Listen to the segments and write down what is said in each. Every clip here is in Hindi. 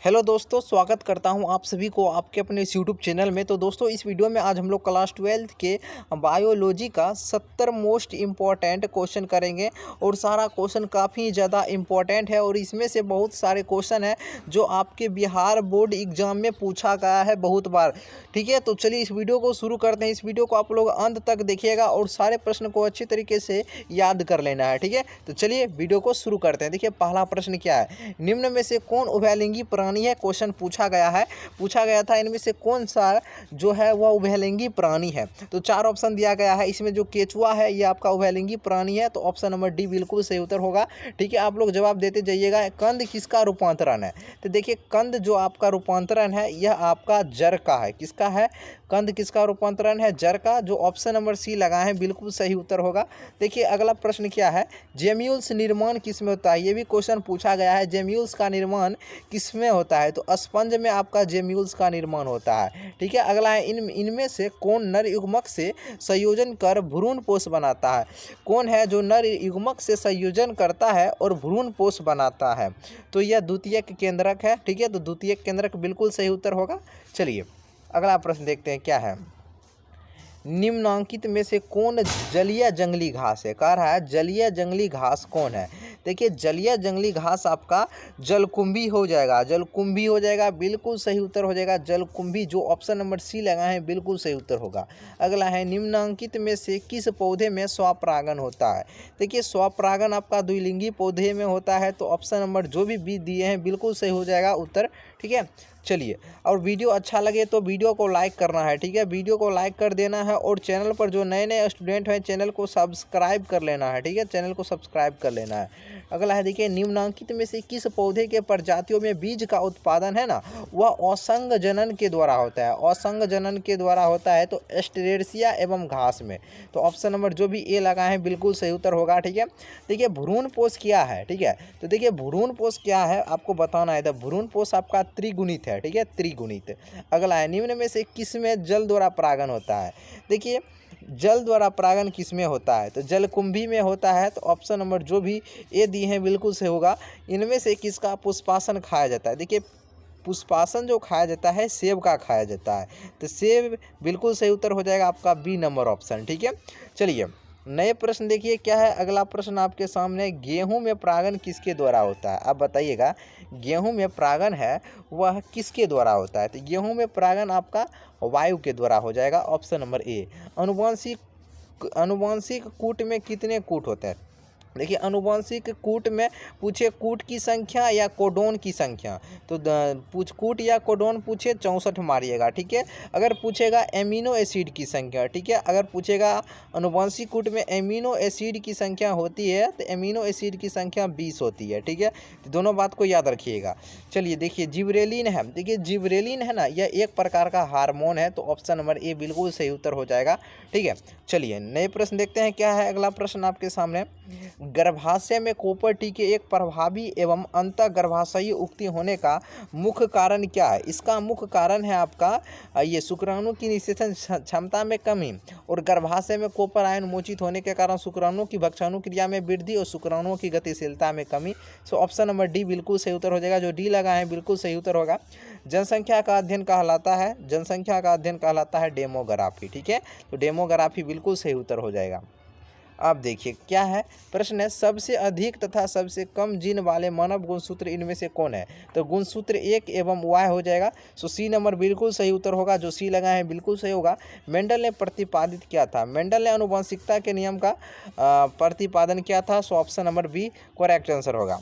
हेलो दोस्तों, स्वागत करता हूं आप सभी को आपके अपने इस यूट्यूब चैनल में। तो दोस्तों, इस वीडियो में आज हम लोग क्लास 12 के बायोलॉजी का 70 मोस्ट इम्पॉर्टेंट क्वेश्चन करेंगे। और सारा क्वेश्चन काफ़ी ज़्यादा इम्पॉर्टेंट है और इसमें से बहुत सारे क्वेश्चन हैं जो आपके बिहार बोर्ड एग्जाम में पूछा गया है बहुत बार। ठीक है, तो चलिए इस वीडियो को शुरू करते हैं। इस वीडियो को आप लोग अंत तक देखिएगा और सारे प्रश्न को अच्छी तरीके से याद कर लेना है। ठीक है, तो चलिए वीडियो को शुरू करते हैं। देखिए पहला प्रश्न क्या है, निम्न में से कौन उभयलिंगी प्राणी है। क्वेश्चन पूछा गया था इनमें से कौन सा जो है वह उभयलिंगी प्राणी है। तो चार ऑप्शन दिया गया है, इसमें जो केचुआ है ये आपका उभयलिंगी प्राणी है, तो ऑप्शन नंबर डी बिल्कुल सही उत्तर होगा। ठीक है, आप लोग जवाब देते जाइएगा। कंद किसका रूपांतरण है, तो देखिए कंद जो आपका रूपांतरण है यह आपका जर का है। किसका है, कंद किसका रूपांतरण है, जर का, जो ऑप्शन नंबर सी लगाए हैं बिल्कुल सही उत्तर होगा। देखिए अगला प्रश्न क्या है, जेम्यूल्स निर्माण किसमें होता है। ये भी क्वेश्चन पूछा गया है, जेम्यूल्स का निर्माण किसमें होता है, तो स्पंज में आपका जेम्यूल्स का निर्माण होता है। ठीक है, अगला है इनमें से कौन नर युग्मक से संयोजन कर भ्रूणपोष बनाता है। कौन है जो नर युग्मक से संयोजन करता है और भ्रूणपोष बनाता है, तो यह द्वितीयक केंद्रक है। ठीक है, तो द्वितीयक केंद्रक बिल्कुल सही उत्तर होगा। चलिए अगला प्रश्न देखते हैं क्या है, निम्नांकित में से कौन जलीय जंगली घास है। कह रहा है जलीय जंगली घास कौन है। देखिए जलीय जंगली घास आपका जलकुंभी हो जाएगा, जलकुंभी हो जाएगा, बिल्कुल सही उत्तर हो जाएगा जलकुंभी, जो ऑप्शन नंबर सी लगाए हैं बिल्कुल सही उत्तर होगा। अगला है निम्नांकित में से किस पौधे में स्वपरागण होता है। देखिए स्वपरागण आपका द्विलिंगी पौधे में होता है, तो ऑप्शन नंबर जो भी बी दिए हैं बिल्कुल सही हो जाएगा उत्तर। ठीक है, चलिए, और वीडियो अच्छा लगे तो वीडियो को लाइक करना है। ठीक है, वीडियो को लाइक कर देना है और चैनल पर जो नए नए स्टूडेंट हैं चैनल को सब्सक्राइब कर लेना है। ठीक है, चैनल को सब्सक्राइब कर लेना है। अगला है देखिए, निम्नांकित में से किस पौधे के प्रजातियों में बीज का उत्पादन है ना वह असंग जनन के द्वारा होता है। असंग जनन के द्वारा होता है, तो एस्टेरेसिया एवं घास में, तो ऑप्शन नंबर जो भी ए लगा है बिल्कुल सही उत्तर होगा। ठीक है, देखिए भ्रूणपोष क्या है। ठीक है, तो देखिए भ्रूणपोष क्या है आपको बताना है, तो भ्रूणपोष आपका त्रिगुणित है। ठीक है, त्रिगुणित। अगला है निम्न में से किस में जल द्वारा परागण होता है। देखिए जल द्वारा परागण किस में होता है, तो जलकुंभी में होता है, तो ऑप्शन नंबर जो भी ए दिए हैं बिल्कुल सही होगा। इनमें से किसका पुष्पासन खाया जाता है। देखिए पुष्पासन जो खाया जाता है सेब का खाया जाता है, तो सेब बिल्कुल सही उत्तर हो जाएगा आपका बी नंबर ऑप्शन। ठीक है, चलिए नए प्रश्न देखिए क्या है। अगला प्रश्न आपके सामने, गेहूं में परागण किसके द्वारा होता है। आप बताइएगा गेहूं में परागण है वह किसके द्वारा होता है, तो गेहूं में परागण आपका वायु के द्वारा हो जाएगा, ऑप्शन नंबर ए। अनुवांशिक कूट में कितने कूट होते हैं। देखिए अनुवांशिक कूट में पूछे कूट की संख्या या कोडोन की संख्या, तो कूट या कोडोन पूछे 64 मारिएगा। ठीक है, अगर पूछेगा एमिनो एसिड की संख्या, ठीक है, अगर पूछेगा अनुवांशिक कूट में एमिनो एसिड की संख्या होती है तो एमिनो एसिड की संख्या 20 होती है। ठीक है, तो दोनों बात को याद रखिएगा। चलिए देखिए जिब्रेलिन है, देखिए जिब्रेलिन है ना यह एक प्रकार का हार्मोन है, तो ऑप्शन नंबर ए बिल्कुल सही उत्तर हो जाएगा। ठीक है, चलिए नए प्रश्न देखते हैं क्या है। अगला प्रश्न आपके सामने, गर्भाशय में कॉपर टी के एक प्रभावी एवं अंतः गर्भाशयी उक्ति होने का मुख्य कारण क्या है। इसका मुख्य कारण है आपका ये शुक्राणु की निषेचन क्षमता में कमी और गर्भाशय में कॉपर आयन मोचित होने के कारण शुक्राणु की भक्षाणु क्रिया में वृद्धि और शुक्राणुओं की गतिशीलता में कमी। सो ऑप्शन नंबर डी बिल्कुल सही उत्तर हो जाएगा, जो डी लगा है बिल्कुल सही उत्तर होगा। जनसंख्या का अध्ययन कहलाता है, जनसंख्या का अध्ययन कहलाता है डेमोग्राफी। ठीक है, तो डेमोग्राफी बिल्कुल सही उत्तर हो जाएगा। अब देखिए क्या है प्रश्न है, सबसे अधिक तथा सबसे कम जीन वाले मानव गुणसूत्र इनमें से कौन है, तो गुणसूत्र 1 एवं वाई हो जाएगा। सो सी नंबर बिल्कुल सही उत्तर होगा, जो सी लगा है बिल्कुल सही होगा। मेंडल ने प्रतिपादित किया था, मेंडल ने आनुवंशिकता के नियम का प्रतिपादन किया था, so option number B correct answer होगा।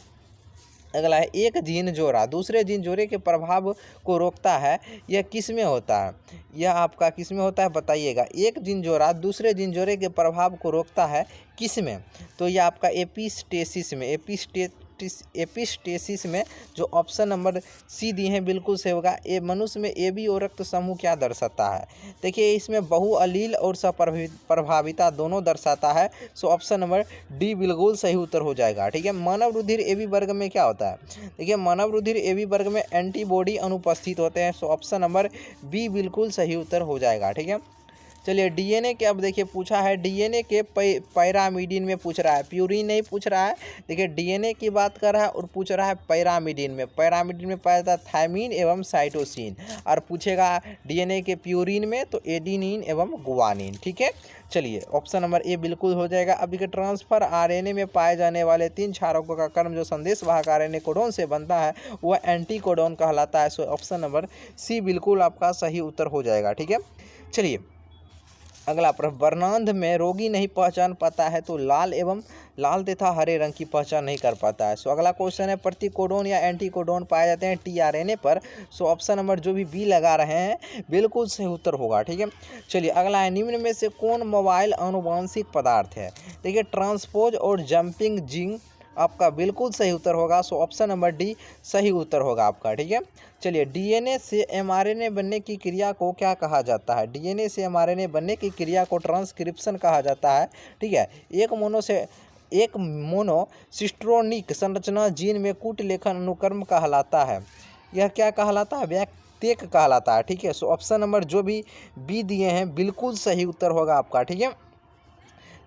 अगला है, एक जीन जोड़ा दूसरे जीन जोड़े के प्रभाव को रोकता है, यह किस में होता है। यह आपका किस में होता है बताइएगा। एक जीन जोड़ा दूसरे जीन जोड़े के प्रभाव को रोकता है किस में, तो यह आपका एपिस्टेसिस में, एपिस्टेसिस में, जो ऑप्शन नंबर सी दिए हैं बिल्कुल सही होगा। ए मनुष्य में ए बी और रक्त समूह क्या दर्शाता है। देखिए इसमें बहुअलील और प्रभाविता दोनों दर्शाता है, सो ऑप्शन नंबर डी बिल्कुल सही उत्तर हो जाएगा। ठीक है, मानव रुधिर ए बी वर्ग में क्या होता है। देखिए मानव रुधिर ए बी वर्ग में एंटीबॉडी अनुपस्थित होते हैं, सो ऑप्शन नंबर बी बिल्कुल सही उत्तर हो जाएगा। ठीक है, चलिए डीएनए के अब देखिए पूछा है डीएनए के पैरामीडिन में पूछ रहा है, प्यूरिन नहीं पूछ रहा है। देखिए डीएनए की बात कर रहा है और पूछ रहा है पैरामीडिन में। पैरामीडिन में पाया जाता है थायमीन एवं साइटोसिन, और पूछेगा डीएनए के प्यूरिन में तो एडेनिन एवं गुआनिन। ठीक है, चलिए ऑप्शन नंबर ए बिल्कुल हो जाएगा। अब देखिए ट्रांसफर आरएनए में पाए जाने वाले 3 क्षारकों का क्रम जो संदेश वाहक आरएनए कोडोन से बनता है वह एंटी कोडोन कहलाता है। सो ऑप्शन नंबर सी बिल्कुल आपका सही उत्तर हो जाएगा। ठीक है, चलिए अगला प्रश्न, वर्णांध में रोगी नहीं पहचान पाता है तो लाल तथा हरे रंग की पहचान नहीं कर पाता है। सो अगला क्वेश्चन है, प्रतिकोडोन या एंटीकोडोन पाए जाते हैं टीआरएनए पर। सो ऑप्शन नंबर जो भी बी लगा रहे हैं बिल्कुल सही उत्तर होगा। ठीक है, चलिए अगला है, निम्न में से कौन मोबाइल आनुवांशिक पदार्थ है। देखिए ट्रांसपोज और जंपिंग जिंक आपका बिल्कुल सही उत्तर होगा। सो ऑप्शन नंबर डी सही उत्तर होगा आपका। ठीक है, चलिए डीएनए से एमआरएनए बनने की क्रिया को क्या कहा जाता है। डीएनए से एमआरएनए बनने की क्रिया को ट्रांसक्रिप्शन कहा जाता है। ठीक है, एक मोनोसिस्ट्रोनिक संरचना जीन में कूट लेखन अनुक्रम कहलाता है। यह क्या कहलाता है, व्यक्तिक कहलाता है। ठीक है, सो ऑप्शन नंबर जो भी बी दिए हैं बिल्कुल सही उत्तर होगा आपका। ठीक है,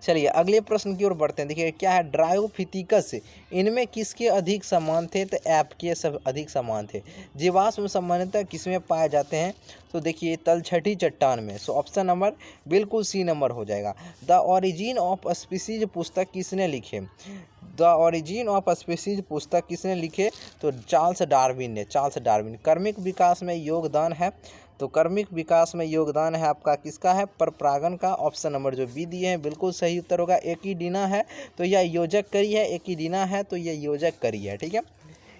चलिए अगले प्रश्न की ओर बढ़ते हैं। देखिए क्या है, ड्रायोफिथिकस इनमें किसके अधिक समान थे, तो ऐप के सब अधिक समान थे। जीवाश्म सामान्यतः किसमें पाए जाते हैं, तो देखिए तलछटी चट्टान में। सो ऑप्शन नंबर बिल्कुल सी नंबर हो जाएगा। द ओरिजिन ऑफ स्पीसीज पुस्तक किसने लिखे। द ओरिजिन ऑफ स्पीसीज पुस्तक किसने लिखे, तो चार्ल्स डार्विन ने। Charles Darwin. कर्मिक विकास में योगदान है, तो कर्मिक विकास में योगदान है आपका किसका है, परपरागन का। ऑप्शन नंबर जो बी दिए हैं बिल्कुल सही उत्तर होगा। एकिडीना है तो यह योजक करी है, एकिडीना है तो यह योजक करी है। ठीक है,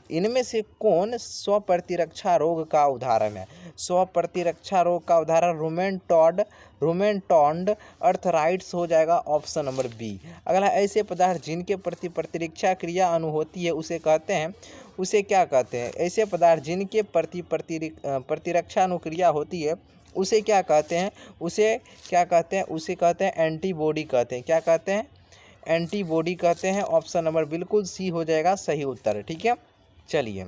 इनमें से कौन स्वप्रतिरक्षा रोग का उदाहरण है। स्वप्रतिरक्षा रोग का उदाहरण रूमेटॉइड अर्थराइटिस हो जाएगा। Option number B. अगला, ऐसे पदार्थ जिनके प्रति प्रतिरक्षा क्रिया होती है उसे कहते हैं, उसे क्या कहते हैं। ऐसे पदार्थ जिनके प्रति प्रतिरक्षा अनुक्रिया होती है उसे क्या कहते हैं, उसे क्या कहते हैं, उसे कहते हैं एंटीबॉडी कहते हैं। क्या कहते हैं, एंटीबॉडी कहते हैं। ऑप्शन नंबर बिल्कुल सी हो जाएगा सही उत्तर। ठीक है, चलिए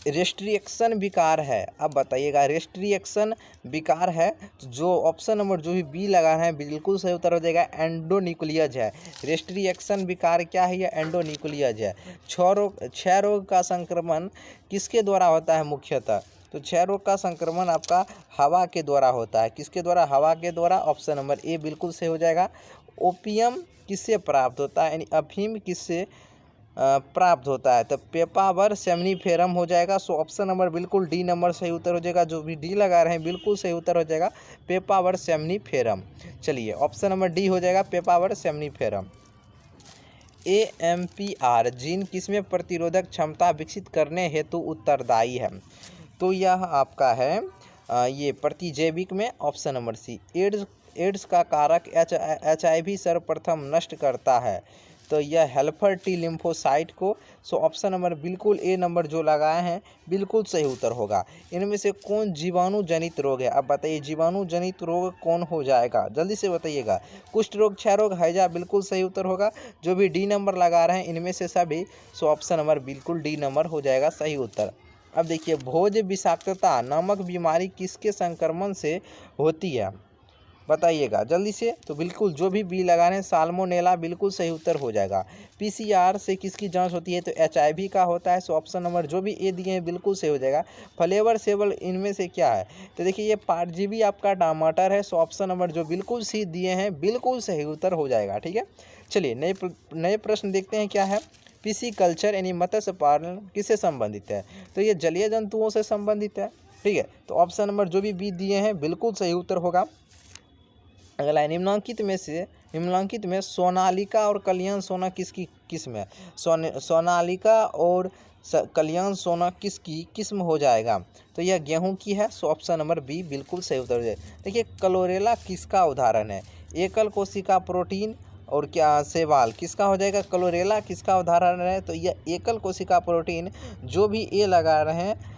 रेस्ट्रिक्शन विकार है। अब बताइएगा रेस्ट्रिक्शन विकार है, जो ऑप्शन नंबर जो भी बी लगा है बिल्कुल सही उत्तर हो जाएगा। एंडोन्यूक्लियज है। रेस्ट्रिक्शन विकार क्या है, ये एंडोन्यूक्लियज है। क्षय रोग का संक्रमण किसके द्वारा होता है मुख्यतः, तो क्षय रोग का संक्रमण आपका हवा के द्वारा होता है। किसके द्वारा, हवा के द्वारा। ऑप्शन नंबर ए बिल्कुल सही हो जाएगा। ओपियम किससे प्राप्त होता है, यानी अफीम किससे प्राप्त होता है, तो पेपावर सेमनीफेरम हो जाएगा। सो ऑप्शन नंबर बिल्कुल डी नंबर सही उत्तर हो जाएगा। जो भी डी लगा रहे हैं बिल्कुल सही उत्तर हो जाएगा, पेपावर सेमनीफेरम। चलिए ऑप्शन नंबर डी हो जाएगा, पेपावर सेमनीफेरम। AMPR जीन किसमें प्रतिरोधक क्षमता विकसित करने हेतु उत्तरदायी है, तो यह आपका है ये प्रतिजैविक में। Option number C. एड्स का कारक HIV सर्वप्रथम नष्ट करता है, तो यह हेल्पर टी लिम्फोसाइट को। सो ऑप्शन नंबर बिल्कुल ए नंबर जो लगाए हैं बिल्कुल सही उत्तर होगा। इनमें से कौन जीवाणु जनित रोग है, अब बताइए जीवाणु जनित रोग कौन हो जाएगा, जल्दी से बताइएगा। कुष्ठ रोग, क्षय रोग, हैजा बिल्कुल सही उत्तर होगा। जो भी डी नंबर लगा रहे हैं इनमें से सभी, सो ऑप्शन नंबर बिल्कुल डी नंबर हो जाएगा सही उत्तर। अब देखिए भोज विषाक्तता नामक बीमारी किसके संक्रमण से होती है, बताइएगा जल्दी से। तो बिल्कुल जो भी बी लगा रहे हैं साल्मोनेला बिल्कुल सही उत्तर हो जाएगा। PCR से किसकी जांच होती है, तो HIV का होता है। सो ऑप्शन नंबर जो भी ए दिए हैं बिल्कुल सही हो जाएगा। फ्लेवर सेबल इनमें से क्या है, तो देखिए ये परजीवी आपका टमाटर है। सो ऑप्शन नंबर जो बिल्कुल सी दिए हैं बिल्कुल सही उत्तर हो जाएगा। ठीक है, चलिए नए प्रश्न देखते हैं क्या है। पिसीकल्चर यानी मत्स्य पालन किससे संबंधित है, तो ये जलीय जंतुओं से संबंधित है। ठीक है, तो ऑप्शन नंबर जो भी बी दिए हैं बिल्कुल सही उत्तर होगा। अगला है, निम्नलिखित में सोनालिका और कल्याण सोना किसकी किस्म है। सोनालिका और कल्याण सोना किसकी किस्म हो जाएगा, तो यह गेहूं की है। सो ऑप्शन नंबर बी बिल्कुल सही उत्तर हो जाएगा। देखिए क्लोरेला किसका उदाहरण है, एकल कोशिका प्रोटीन और क्या शैवाल किसका हो जाएगा, क्लोरेला किसका उदाहरण है, तो यह एकल कोशिका प्रोटीन। जो भी ए लगा रहे हैं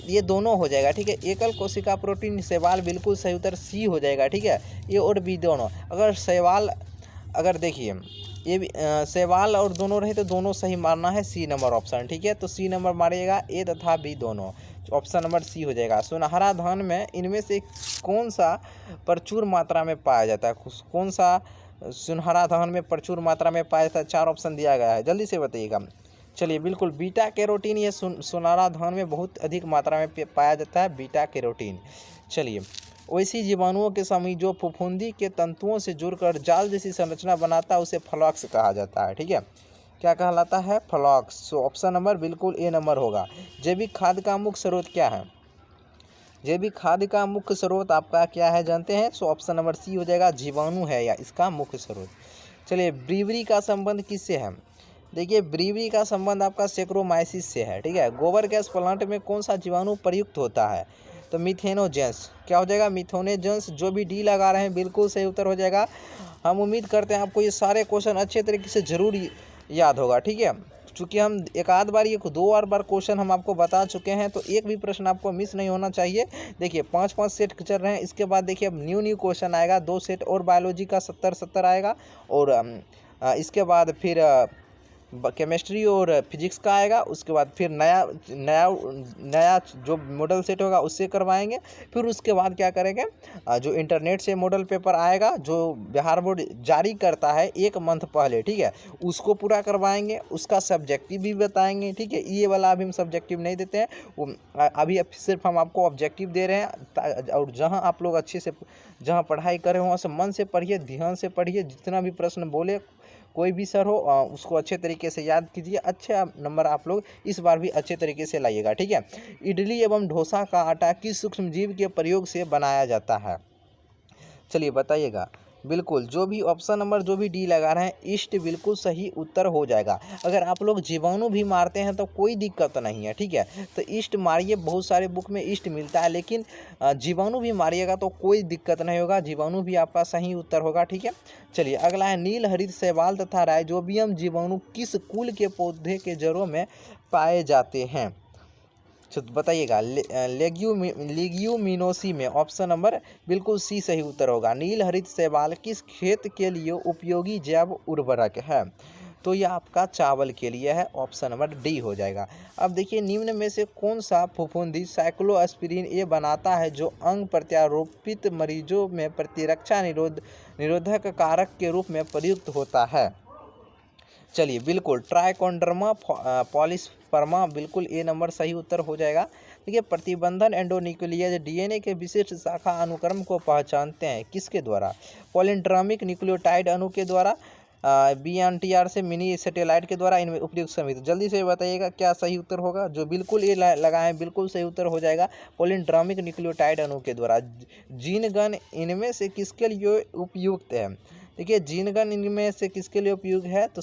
ये दोनों हो जाएगा। ठीक है, एकल कोशिका प्रोटीन शैवाल बिल्कुल सही उत्तर सी हो जाएगा। ठीक है, ये और बी दोनों। अगर शैवाल, अगर देखिए ये भी शैवाल और दोनों रहे तो दोनों सही मारना है, सी नंबर ऑप्शन। ठीक है, तो सी नंबर मारिएगा, ए तथा बी दोनों। ऑप्शन नंबर सी हो जाएगा। सुनहरा धान में इनमें से कौन सा प्रचुर मात्रा में पाया जाता है? कौन सा सुनहरा धान में प्रचुर मात्रा में पाया जाता है? 4 ऑप्शन दिया गया है, जल्दी से बताइएगा। चलिए, बिल्कुल बीटा कैरोटीन ये सुनहरा धान में बहुत अधिक मात्रा में पाया जाता है, बीटा कैरोटीन। चलिए, वैसी जीवाणुओं के समूह जो फफूंदी के तंतुओं से जुड़कर जाल जैसी संरचना बनाता है उसे फ्लॉक्स कहा जाता है। ठीक है, क्या कहलाता है? फ्लॉक्स। सो ऑप्शन नंबर बिल्कुल ए नंबर होगा। जैविक खाद का मुख्य स्रोत क्या है? जैविक खाद का मुख्य स्रोत आपका क्या है जानते हैं? सो ऑप्शन नंबर सी हो जाएगा, जीवाणु है या इसका मुख्य स्रोत। चलिए, ब्रीवरी का संबंध किससे है? देखिए, ब्रीवरी का संबंध आपका सेक्रोमाइसिस से है। ठीक है, गोबर गैस प्लांट में कौन सा जीवाणु प्रयुक्त होता है? तो मिथेनोजेंस। क्या हो जाएगा? मिथेनोजेंस। जो भी डी लगा रहे हैं बिल्कुल सही उत्तर हो जाएगा। हम उम्मीद करते हैं आपको ये सारे क्वेश्चन अच्छे तरीके से जरूर याद होगा। ठीक है, चूँकि हम एक आध बार, एक दो बार क्वेश्चन हम आपको बता चुके हैं, तो एक भी प्रश्न आपको मिस नहीं होना चाहिए। देखिए, 5-5 सेट चल रहे हैं। इसके बाद देखिए अब न्यू क्वेश्चन आएगा, 2 सेट और बायोलॉजी का 70-70 आएगा, और इसके बाद फिर केमिस्ट्री और फिजिक्स का आएगा। उसके बाद फिर नया नया नया जो मॉडल सेट होगा उससे करवाएंगे। फिर उसके बाद क्या करेंगे, जो इंटरनेट से मॉडल पेपर आएगा जो बिहार बोर्ड जारी करता है 1 मंथ पहले, ठीक है, उसको पूरा करवाएंगे। उसका सब्जेक्टिव भी बताएंगे। ठीक है, ये वाला अभी हम सब्जेक्टिव नहीं देते हैं, अभी सिर्फ हम आपको ऑब्जेक्टिव दे रहे हैं। और जहाँ आप लोग अच्छे से जहाँ पढ़ाई कर रहे हो वहाँ से मन से पढ़िए, ध्यान से पढ़िए। जितना भी प्रश्न बोले कोई भी सर हो, उसको अच्छे तरीके से याद कीजिए। अच्छे नंबर आप लोग इस बार भी अच्छे तरीके से लाइएगा। ठीक है, इडली एवं डोसा का आटा किस सूक्ष्म जीव के प्रयोग से बनाया जाता है? चलिए बताइएगा। बिल्कुल, जो भी ऑप्शन नंबर जो भी डी लगा रहे हैं, ईस्ट बिल्कुल सही उत्तर हो जाएगा। अगर आप लोग जीवाणु भी मारते हैं तो कोई दिक्कत नहीं है। ठीक है, तो ईस्ट मारिए, बहुत सारे बुक में ईस्ट मिलता है, लेकिन जीवाणु भी मारिएगा तो कोई दिक्कत नहीं होगा, जीवाणु भी आपका सही उत्तर होगा। ठीक है, चलिए अगला है, नील हरित शैवाल तथा राइजोबियम जीवाणु किस कुल के पौधे के जड़ों में पाए जाते हैं? तो बताइएगा। लेग्यूमिनोसी में ऑप्शन नंबर बिल्कुल सी सही उत्तर होगा। नील हरित शैवाल किस खेत के लिए उपयोगी जैव उर्वरक है? तो यह आपका चावल के लिए है, ऑप्शन नंबर डी हो जाएगा। अब देखिए, निम्न में से कौन सा फफूंदी साइक्लोएस्पिरिन ए बनाता है जो अंग प्रत्यारोपित मरीजों में प्रतिरक्षा निरोधक कारक के रूप में प्रयुक्त होता है? चलिए, बिल्कुल ट्राइकोडर्मा पॉलीस्पर्मा, बिल्कुल ए नंबर सही उत्तर हो जाएगा। देखिए, प्रतिबंधन एंडोन्यूक्लियस डीएनए के विशिष्ट शाखा अनुक्रम को पहचानते हैं किसके द्वारा? पॉलीड्रामिक न्यूक्लियोटाइड अणु के द्वारा, बीएनटीआर से मिनी सैटेलाइट के द्वारा, इनमें उपयुक्त समिति। जल्दी से बताइएगा क्या सही उत्तर होगा। जो बिल्कुल ये लगाएं बिल्कुल सही उत्तर हो जाएगा, पॉलीड्रामिक न्यूक्लियोटाइड अणु के द्वारा। जीनगन इनमें से किसके लिए उपयुक्त है? देखिए, जीनगन इनमें से किसके लिए उपयुक्त है? तो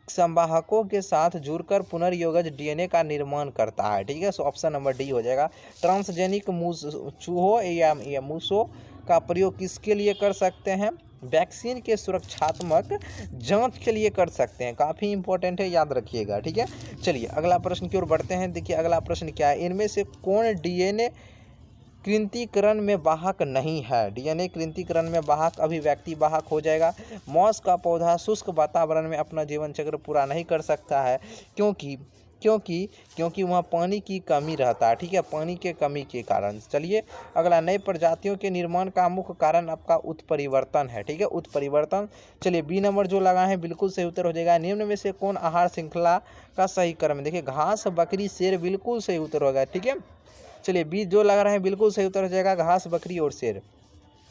संवाहकों के साथ जुड़कर पुनर्योगज डीएनए का निर्माण करता है। ठीक है, सो ऑप्शन नंबर डी हो जाएगा। ट्रांसजेनिक चूहों या मूसों का प्रयोग किसके लिए कर सकते हैं? वैक्सीन के सुरक्षात्मक जांच के लिए कर सकते हैं। काफ़ी इंपॉर्टेंट है, याद रखिएगा। ठीक है, चलिए अगला प्रश्न की ओर बढ़ते हैं। देखिए, अगला प्रश्न क्या है, इनमें से कौन डीएनए कृंतीकरण में वाहक नहीं है? डीएनए कृंतीकरण में वाहक अभिव्यक्ति वाहक हो जाएगा। मॉस का पौधा शुष्क वातावरण में अपना जीवन चक्र पूरा नहीं कर सकता है, क्योंकि वहाँ पानी की कमी रहता है। ठीक है, पानी के कमी के कारण। चलिए अगला, नए प्रजातियों के निर्माण का मुख्य कारण आपका उत्परिवर्तन है। ठीक है, उत्परिवर्तन। चलिए, बी नंबर जो लगा है बिल्कुल सही उत्तर हो जाएगा। निम्न में से कौन आहार श्रृंखला का सही क्रम है? देखिए, घास, बकरी, शेर, बिल्कुल सही उत्तर होगा। ठीक है, चलिए बी जो लग रहा है बिल्कुल सही उत्तर हो जाएगा, घास, बकरी और शेर।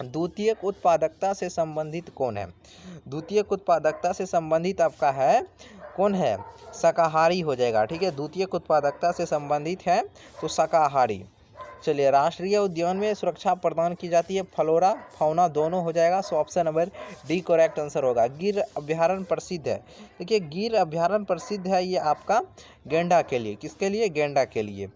द्वितीयक उत्पादकता से संबंधित कौन है? द्वितीयक उत्पादकता से संबंधित आपका है कौन है? शाकाहारी हो जाएगा। ठीक है, द्वितीयक उत्पादकता से संबंधित है तो शाकाहारी। चलिए, राष्ट्रीय उद्यान में सुरक्षा प्रदान की जाती है, फ्लोरा फौना दोनों हो जाएगा। सो option number D correct answer होगा। गिर अभ्यारण्य प्रसिद्ध है। देखिए, गिर अभ्यारण्य प्रसिद्ध है ये आपका गेंडा के लिए। किसके लिए? गेंडा के लिए।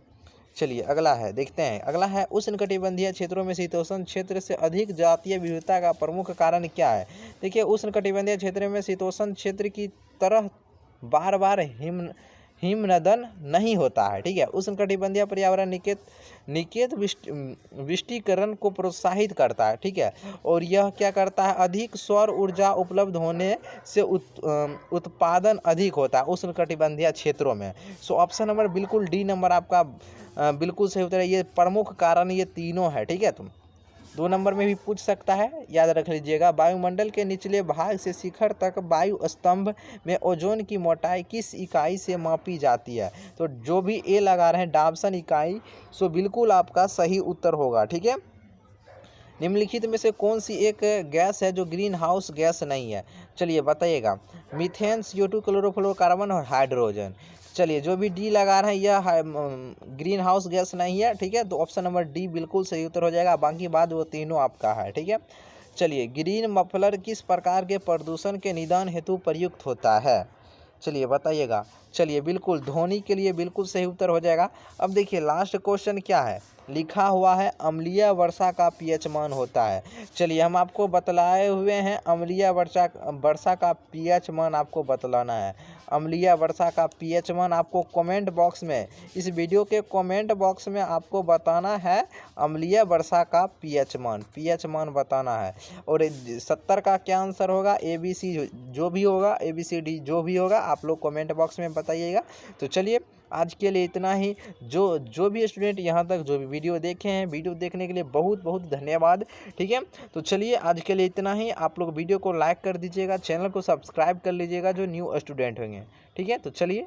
चलिए अगला है, देखते हैं। अगला है, उष्णकटिबंधीय क्षेत्रों में शीतोष्ण क्षेत्र से अधिक जातीय विविधता का प्रमुख कारण क्या है? देखिए, उष्णकटिबंधीय क्षेत्र में शीतोष्ण क्षेत्र की तरह बार बार हिमनदन नहीं होता है। ठीक है, उष्णकटिबंधीय पर्यावरण निकेत विष्टीकरण को प्रोत्साहित करता है। ठीक है, और यह क्या करता है, अधिक सौर ऊर्जा उपलब्ध होने से उत्पादन अधिक होता है उष्णकटिबंधीय क्षेत्रों में। सो ऑप्शन नंबर बिल्कुल डी नंबर आपका बिल्कुल सही उत्तर है। ये प्रमुख कारण ये तीनों है। ठीक है, तुम 2 नंबर में भी पूछ सकता है, याद रख लीजिएगा। वायुमंडल के निचले भाग से शिखर तक वायु स्तंभ में ओजोन की मोटाई किस इकाई से मापी जाती है? तो जो भी ए लगा रहे हैं डाबसन इकाई, सो बिल्कुल आपका सही उत्तर होगा। ठीक है, निम्नलिखित में से कौन सी एक गैस है जो ग्रीन हाउस गैस नहीं है? चलिए बताइएगा। मीथेन, CO2, क्लोरोफ्लोरोकार्बन और हाइड्रोजन। चलिए जो भी डी लगा रहे हैं यह ग्रीन हाउस गैस नहीं है। ठीक है, तो ऑप्शन नंबर डी बिल्कुल सही उत्तर हो जाएगा। बाकी बाद वो तीनों आपका है। ठीक है, चलिए ग्रीन मफलर किस प्रकार के प्रदूषण के निदान हेतु प्रयुक्त होता है? चलिए बताइएगा। चलिए बिल्कुल ध्वनि के लिए बिल्कुल सही उत्तर हो जाएगा। अब देखिए लास्ट क्वेश्चन क्या है, लिखा हुआ है अम्लीय वर्षा का pH मान होता है। चलिए हम आपको बतलाए हुए हैं अम्लीय वर्षा का pH मान आपको बतलाना है। अम्लीय वर्षा का pH मान आपको कमेंट बॉक्स में, इस वीडियो के कमेंट बॉक्स में आपको बताना है अम्लीय वर्षा का pH मान बताना है। और 70 का क्या आंसर होगा, ABC जो भी होगा, ABCD जो भी होगा आप लोग कमेंट बॉक्स में बताइएगा। तो चलिए आज के लिए इतना ही। जो भी स्टूडेंट यहाँ तक जो भी वीडियो देखे हैं, वीडियो देखने के लिए बहुत बहुत धन्यवाद। ठीक है, तो चलिए आज के लिए इतना ही। आप लोग वीडियो को लाइक कर दीजिएगा, चैनल को सब्सक्राइब कर लीजिएगा जो न्यू स्टूडेंट होंगे। ठीक है, तो चलिए।